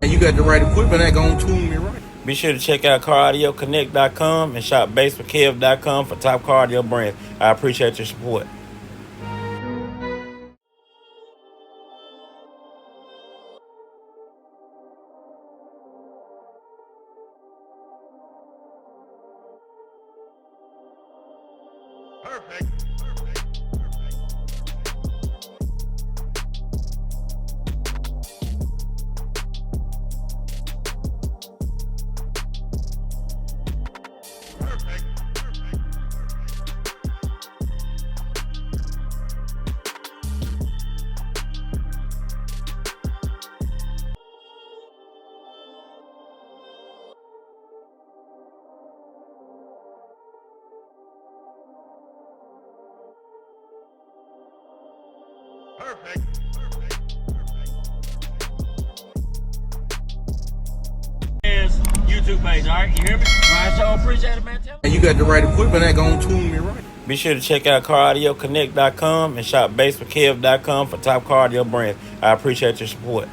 And you got the right equipment that gonna tune me right. Be sure to check out caraudioConnect.com and shop BASSWITHKEV.com for top car audio brands. I appreciate your support. Perfect. Perfect. YouTube page, all right? You hear me? Right, so appreciate it, man. And you got the right equipment that gonna tune me right. Be sure to check out caraudioConnect.com and shop BASSWITHKEV.com for top car audio brands. I appreciate your support.